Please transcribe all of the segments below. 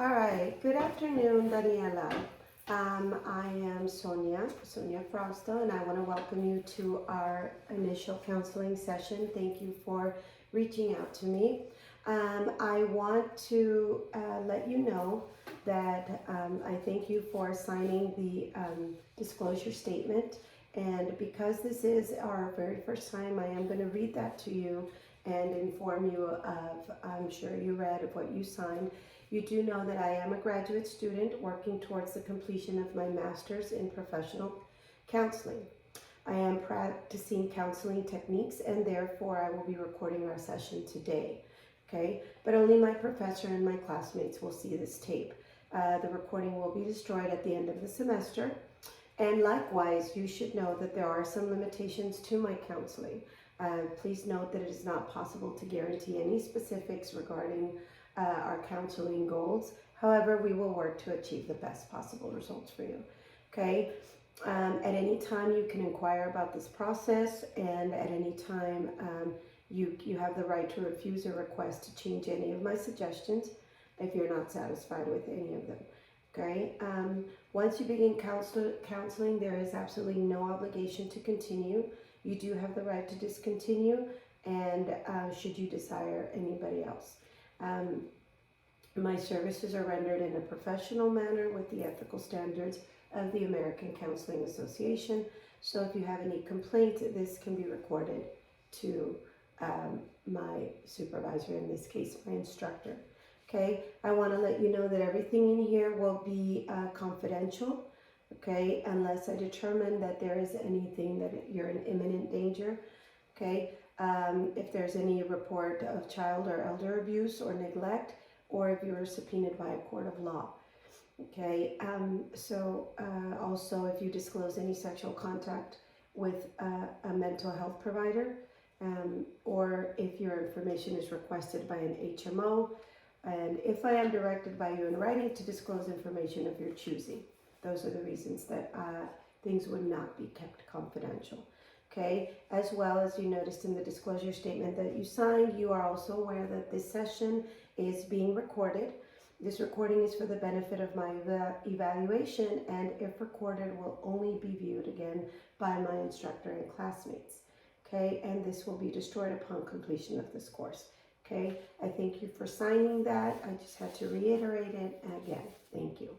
All right, good afternoon, Daniela. I am Sonia Frausto, and I want to welcome you to our initial counseling session. Thank you for reaching out to me. I want to let you know that I thank you for signing the disclosure statement. And because this is our very first time, I am going to read that to you and inform you of, I'm sure you read of what you signed. You do know that I am a graduate student working towards the completion of my master's in professional counseling. I am practicing counseling techniques, and therefore I will be recording our session today. Okay, but only my professor and my classmates will see this tape. The recording will be destroyed at the end of the semester. And likewise, you should know that there are some limitations to my counseling. Please note that it is not possible to guarantee any specifics regarding our counseling goals. However, we will work to achieve the best possible results for you. Okay? At any time, you can inquire about this process, and at any time, you have the right to refuse a request to change any of my suggestions if you're not satisfied with any of them. Okay? Once you begin counseling, there is absolutely no obligation to continue. You do have the right to discontinue, and should you desire anybody else. My services are rendered in a professional manner with the ethical standards of the American Counseling Association. So if you have any complaint, this can be recorded to my supervisor, in this case, my instructor. Okay, I want to let you know that everything in here will be confidential, okay, unless I determine that there is anything that you're in imminent danger, okay. If there's any report of child or elder abuse or neglect, or if you're subpoenaed by a court of law, okay. Also if you disclose any sexual contact with a mental health provider, or if your information is requested by an HMO, and if I am directed by you in writing to disclose information of your choosing. Those are the reasons that things would not be kept confidential. Okay, as well as you noticed in the disclosure statement that you signed, you are also aware that this session is being recorded. This recording is for the benefit of my evaluation, and if recorded, will only be viewed again by my instructor and classmates. Okay, and this will be destroyed upon completion of this course. Okay, I thank you for signing that. I just had to reiterate it again. Thank you.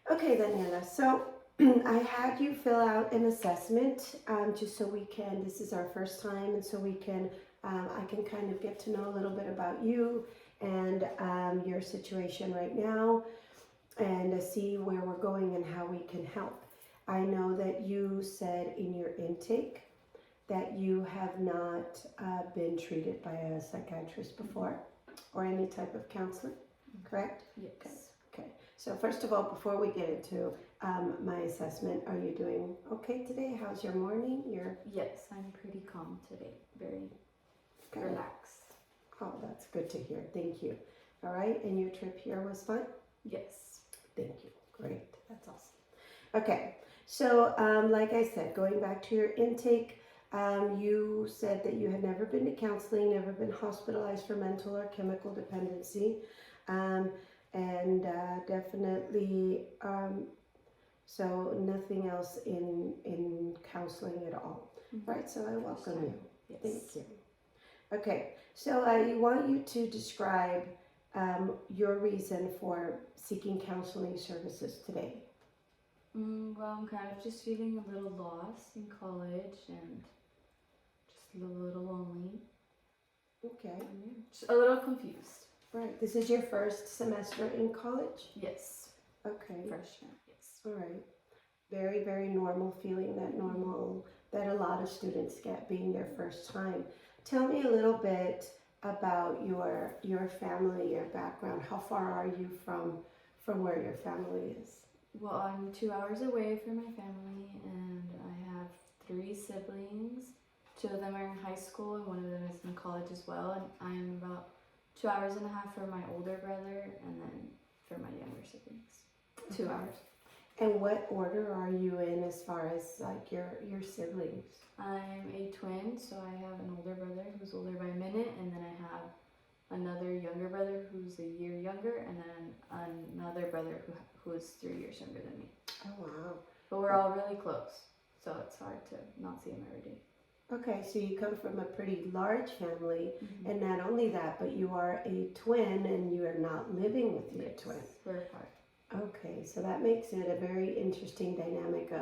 Okay, Daniela, so I had you fill out an assessment just so we can, this is our first time, and so we can, I can kind of get to know a little bit about you and your situation right now, and see where we're going and how we can help. I know that you said in your intake that you have not been treated by a psychiatrist before, or any type of counselor, correct? Yes. Okay. So first of all, before we get into my assessment, are you doing okay today? How's your morning? Yes, I'm pretty calm today. Very relaxed. Oh, that's good to hear. Thank you. All right, and your trip here was fun? Yes. Thank you. Great. That's awesome. Okay. So like I said, going back to your intake, you said that you had never been to counseling, never been hospitalized for mental or chemical dependency, and definitely so nothing else in counseling at all. Mm-hmm. Right, so I welcome you. Yes. Thank you. Okay, so I want you to describe your reason for seeking counseling services today. Well, I'm kind of just feeling a little lost in college and just a little lonely. Okay. Just a little confused. Right, this is your first semester in college? Yes. Okay. Freshman, yes. All right. Very, very normal feeling, that a lot of students get being their first time. Tell me a little bit about your family, your background. How far are you from where your family is? Well, I'm 2 hours away from my family, and I have 3 siblings. 2 of them are in high school, and 1 of them is in college as well. And I'm about 2 hours and a half for my older brother, and then for my younger siblings, 2 hours. And what order are you in as far as like your siblings? I'm a twin, so I have an older brother who's older by a minute, and then I have another younger brother who's a year younger, and then another brother who is 3 years younger than me. Oh, wow. But we're all really close, so it's hard to not see him every day. Okay, so you come from a pretty large family, Mm-hmm. and not only that, but you are a twin and you are not living with your Yes, twin. we're apart. Okay, so that makes it a very interesting dynamic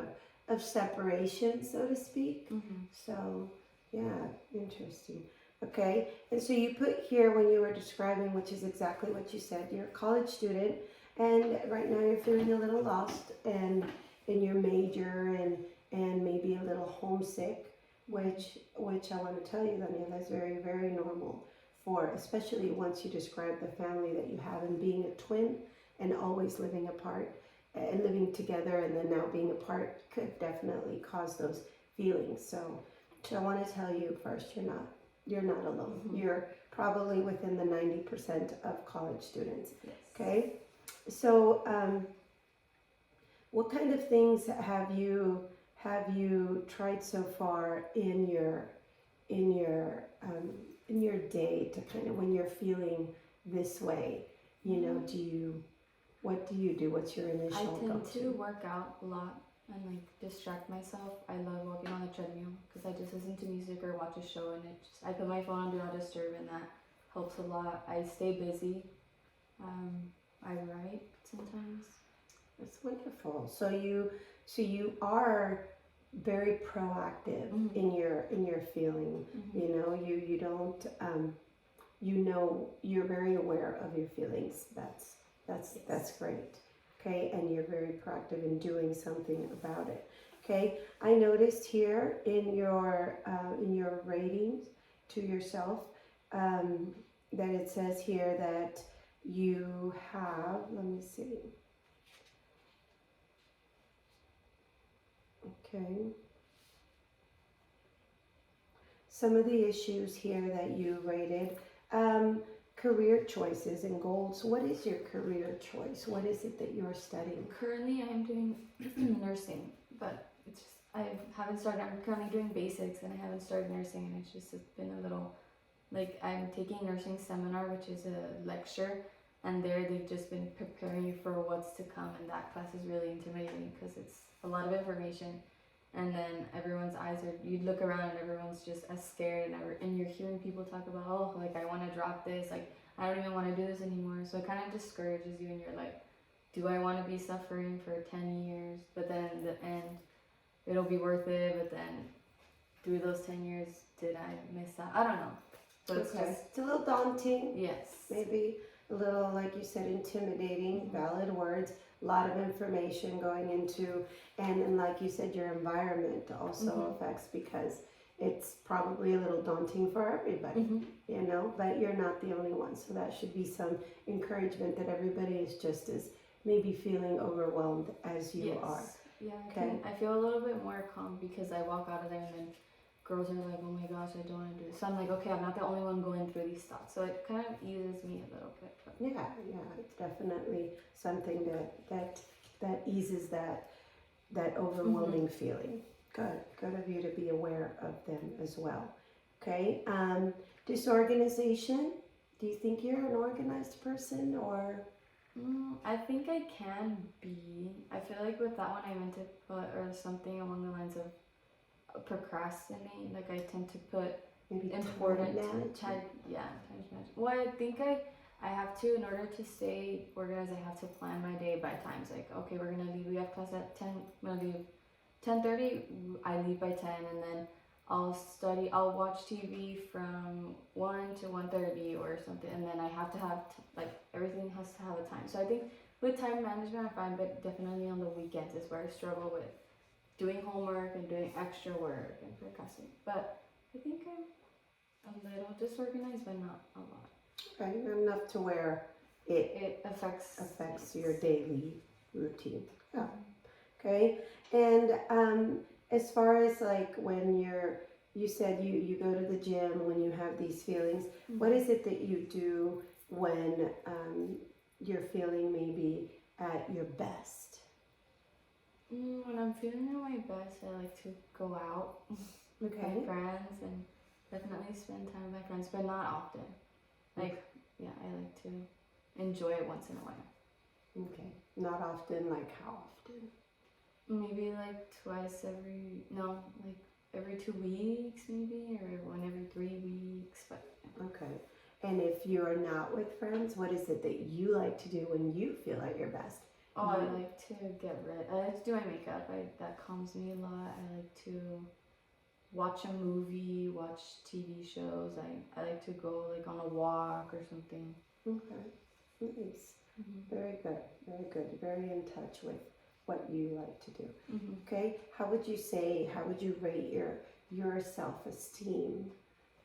of separation, so to speak. Mm-hmm. So, yeah, interesting. Okay, and so you put here when you were describing, which is exactly what you said, you're a college student, and right now you're feeling a little lost and in your major and maybe a little homesick, which I want to tell you, Daniela, that's very, very normal for, especially once you describe the family that you have and being a twin and always living apart and living together and then now being apart could definitely cause those feelings. So I want to tell you first, you're not alone. Mm-hmm. You're probably within the 90% of college students. Yes. Okay, so what kind of things have you tried so far in your day to kind of when you're feeling this way? You know, what do you do? What's your initial I tend go-to? to work out a lot and like distract myself. I love walking on the treadmill because I just listen to music or watch a show, and I put my phone on do not disturb, and that helps a lot. I stay busy. I write sometimes. That's wonderful. So you are very proactive Mhm. in your feeling. Mm-hmm. You know, you don't you know, you're very aware of your feelings. That's great. Okay, and you're very proactive in doing something about it. Okay, I noticed here in your ratings to yourself that it says here that you have. Let me see. Okay. Some of the issues here that you rated. Career choices and goals. What is your career choice? What is it that you're studying? Currently, I'm doing nursing, but it's just I haven't started. I'm currently doing basics, and I haven't started nursing, and it's been a little like I'm taking nursing seminar, which is a lecture, and there they've just been preparing you for what's to come, and that class is really intimidating because it's a lot of information, and then everyone's eyes are. You look around and everyone's just as scared, and you're hearing people talk about, oh, like I want to drop this, like I don't even want to do this anymore. So it kind of discourages you, and you're like, do I want to be suffering for 10 years? But then in the end, it'll be worth it. But then through those 10 years, did I miss out? I don't know. But It's a little daunting. Yes. Maybe a little, like you said, intimidating. Mm-hmm. Valid words. A lot of information going into, and like you said, your environment also Mm-hmm. affects because it's probably a little daunting for everybody. Mm-hmm. You know, but you're not the only one. So that should be some encouragement that everybody is just as maybe feeling overwhelmed as you are. Yeah, Okay. I feel a little bit more calm because I walk out of there and then girls are like, oh my gosh, I don't want to do this. So I'm like, okay, I'm not the only one going through these thoughts. So it kind of eases me a little bit. But. Yeah, it's definitely something that eases that overwhelming feeling. Good of you to be aware of them as well. Okay, disorganization. Do you think you're an organized person or? I think I can be. I feel like with that one I meant to put or something along the lines of procrastinate. Like I tend to put Maybe important time management. time management. Well, I think I have to, in order to stay organized, I have to plan my day by times. Like, okay, we're gonna leave. We have class at 10. I'm gonna leave 10:30. I leave by 10, and then I'll study. I'll watch TV from 1 to 1:30 or something, and then I have to have like everything has to have a time. So I think with time management, I'm fine, but definitely on the weekends is where I struggle with doing homework and doing extra work and procrastinating. But I think I'm a little disorganized, but not a lot. Okay, not enough to where It affects your daily routine. Yeah. Okay, and as far as like when you said you go to the gym when you have these feelings, Mm-hmm. what is it that you do when you're feeling maybe at your best? When I'm feeling at my best, I like to go out with Okay. my friends and definitely spend time with my friends, but not often. Like yeah, I like to enjoy it once in a while. Okay. Not often, like how often? Maybe like every 2 weeks maybe, or one every 3 weeks. But Okay. And if you're not with friends, what is it that you like to do when you feel at your best? I like to get rid. I like to do my makeup. That calms me a lot. I like to watch a movie, watch TV shows. I like to go like on a walk or something. Okay. Nice. Very good. Very good. Very in touch with what you like to do. Okay. How would you rate your self-esteem?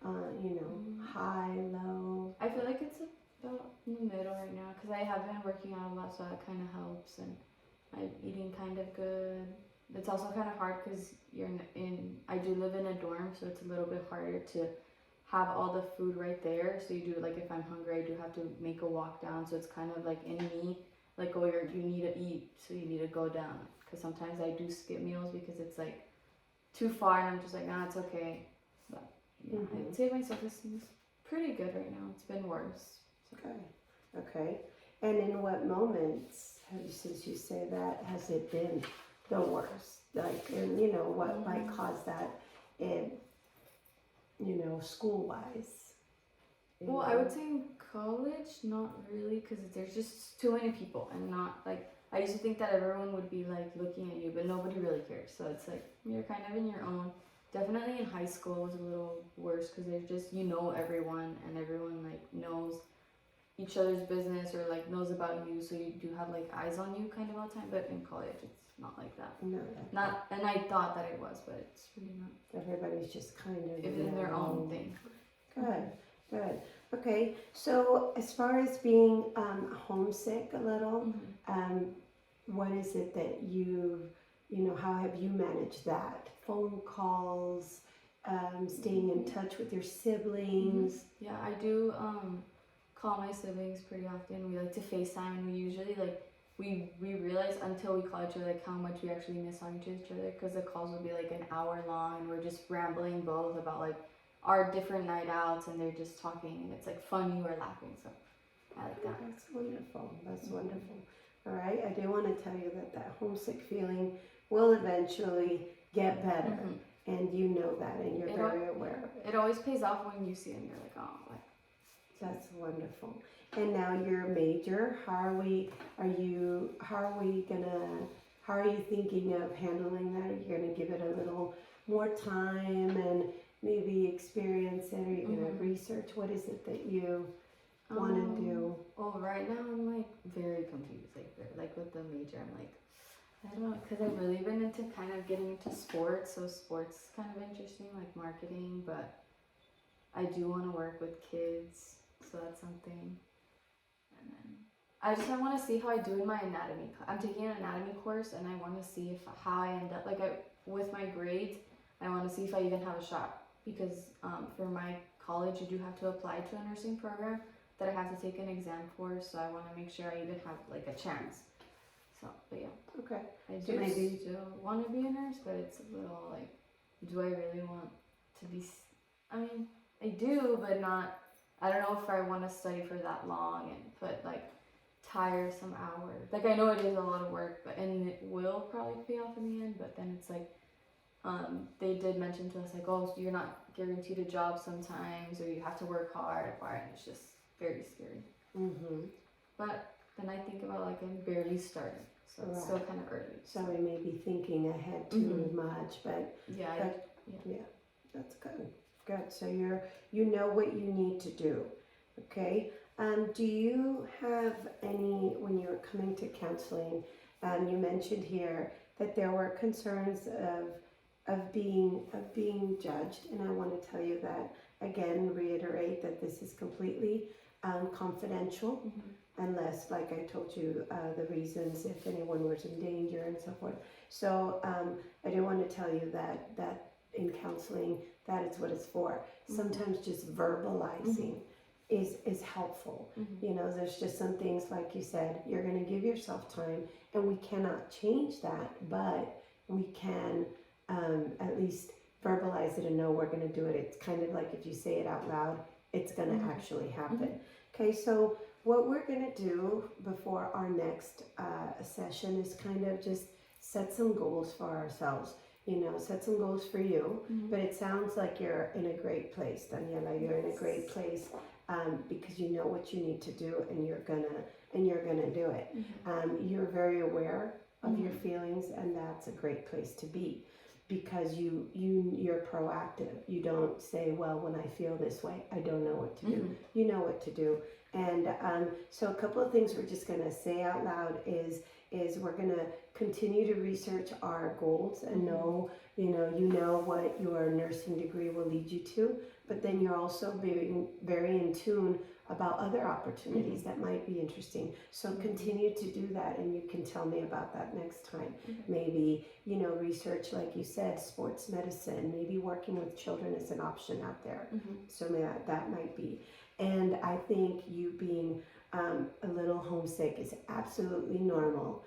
High, low? I feel like it's about in the middle right now because I have been working out a lot, so that kind of helps, and I'm eating kind of good. It's also kind of hard because I do live in a dorm, so it's a little bit harder to have all the food right there. So you do, like, if I'm hungry, I do have to make a walk down. So it's kind of like in me, like, oh, you need to eat, so you need to go down. Because sometimes I do skip meals because it's like too far, and I'm just like, nah, it's okay. But yeah, I'd say my self-esteem is pretty good right now. It's been worse. So. Okay. And in what moments, since you say that, has it been the worst? Like, and what might cause that in, school-wise? Well, I would say in college, not really, because there's just too many people, and not like I used to think that everyone would be like looking at you, but nobody really cares. So it's like you're kind of in your own. Definitely in high school was a little worse because there's just everyone, and everyone like knows each other's business or like knows about you, so you do have like eyes on you kind of all the time. But in college, it's not like that. No. Not, and I thought that it was, but it's really not. Everybody's just kind of in their own thing. Good. Okay, so as far as being homesick a little, what is it that how have you managed that? Phone calls, staying in touch with your siblings? Yeah, I do call my siblings pretty often. We like to FaceTime, and we usually we realize until we call each other like how much we actually miss on each other, because the calls will be like an hour long, and we're just rambling both about like our different night outs, and they're just talking, and it's like funny, we're laughing, so I like that. That's wonderful. That's wonderful. All right, I do want to tell you that homesick feeling will eventually get better, and you know that, and you're very aware of it. It always pays off when you see them. You're like, oh, like. That's wonderful. And now your major, how are you thinking of handling that? Are you gonna give it a little more time and maybe experience it? Are you gonna research? What is it that you want to do? Well, right now I'm like very confused. Like with the major, I'm like, I don't know, because I've really been into kind of getting into sports. So sports is kind of interesting, like marketing, but I do want to work with kids. So that's something. And then I want to see how I do in my anatomy. I'm taking an anatomy course, and I want to see how I end up. With my grades, I want to see if I even have a shot. Because for my college, you do have to apply to a nursing program that I have to take an exam for. So I want to make sure I even have like a chance. So, but yeah. Okay. I do still want to be a nurse, but it's a little like, do I really want to be? I mean, I do, but not. I don't know if I want to study for that long and put like tiresome hours. Like I know it is a lot of work, and it will probably pay off in the end. But then it's like, they did mention to us like, oh, so you're not guaranteed a job sometimes, or you have to work hard for it. And it's just very scary. But then I think about like I'm barely starting, so it's still kind of early. So we may be thinking ahead too much, but yeah, that's good. Good. So you know what you need to do. Okay. Do you have any, when you were coming to counseling, you mentioned here that there were concerns of being judged, and I want to tell you that again, reiterate that this is completely confidential, unless, like I told you, the reasons if anyone was in danger and so forth. So I do want to tell you that in counseling, that is what it's for. Sometimes just verbalizing is helpful. There's just some things, like you said, you're going to give yourself time, and we cannot change that, but we can at least verbalize it and know we're going to do it. It's kind of like if you say it out loud, it's going to Mhm. actually happen. Okay, so what we're going to do before our next session is kind of just set some goals for ourselves. You know, set some goals for you. Mhm. But it sounds like you're in a great place, Daniela. You're in a great place because you know what you need to do, and you're gonna do it. You're very aware of your feelings, and that's a great place to be because you're proactive. You don't say, well, when I feel this way, I don't know what to do. You know what to do. And so a couple of things we're just gonna say out loud is we're gonna continue to research our goals and know what your nursing degree will lead you to, but then you're also being very in tune about other opportunities that might be interesting. So continue to do that, and you can tell me about that next time. Maybe, research, like you said, sports medicine, maybe working with children is an option out there. So that might be. And I think you being a little homesick is absolutely normal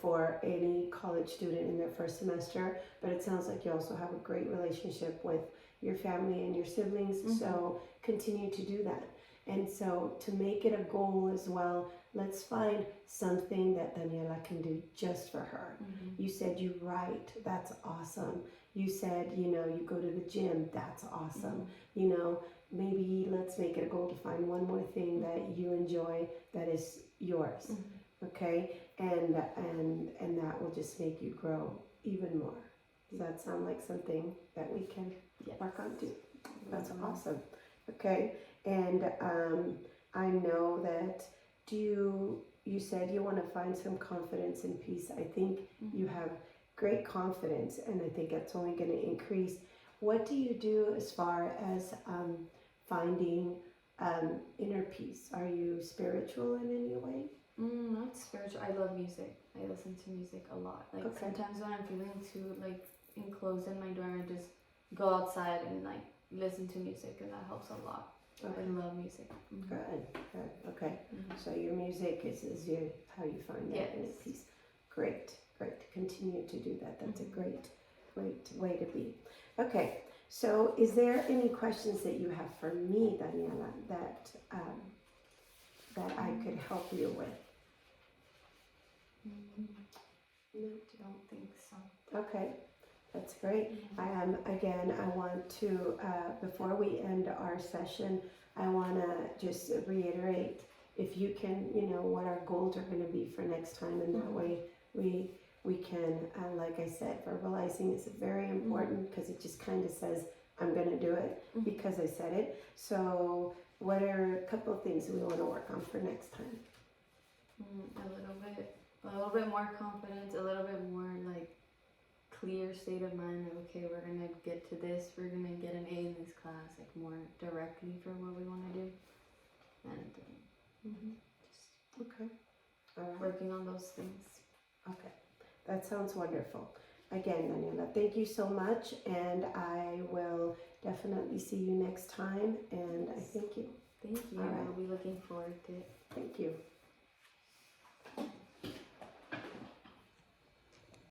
for any college student in their first semester, but it sounds like you also have a great relationship with your family and your siblings, so continue to do that. And so to make it a goal as well, let's find something that Daniela can do just for her. You said you write, that's awesome. You said, you go to the gym, that's awesome. Maybe let's make it a goal to find one more thing that you enjoy that is yours. Okay? And that will just make you grow even more. Does that sound like something that we can work on too? That's awesome. Okay, and I know that you said you want to find some confidence and peace. I think you have great confidence, and I think it's only going to increase. What do you do as far as finding inner peace? Are you spiritual in any way? Not spiritual. I love music. I listen to music a lot. Like sometimes when I'm feeling too enclosed in my dorm, I just go outside and listen to music, and that helps a lot. I love music. Good. Okay. So your music is how you find that inner peace. Great. Continue to do that. That's a great way to be. Okay. So is there any questions that you have for me, Daniela, that I could help you with? No, I don't think so. Okay. That's great. Again, I want to, before we end our session, I want to just reiterate, if you can, what our goals are going to be for next time, and that way we can, like I said, verbalizing is very important because it just kind of says, I'm going to do it because I said it. So what are a couple of things we want to work on for next time? A little bit more confidence, a little bit more clear state of mind. Okay, we're gonna get to this. We're gonna get an A in this class. More directly for what we want to do, and just Okay. All right. working on those things. Okay, that sounds wonderful. Again, Daniela, thank you so much, and I will definitely see you next time, and I thank you. Thank you. All right. I'll be looking forward to it. Thank you.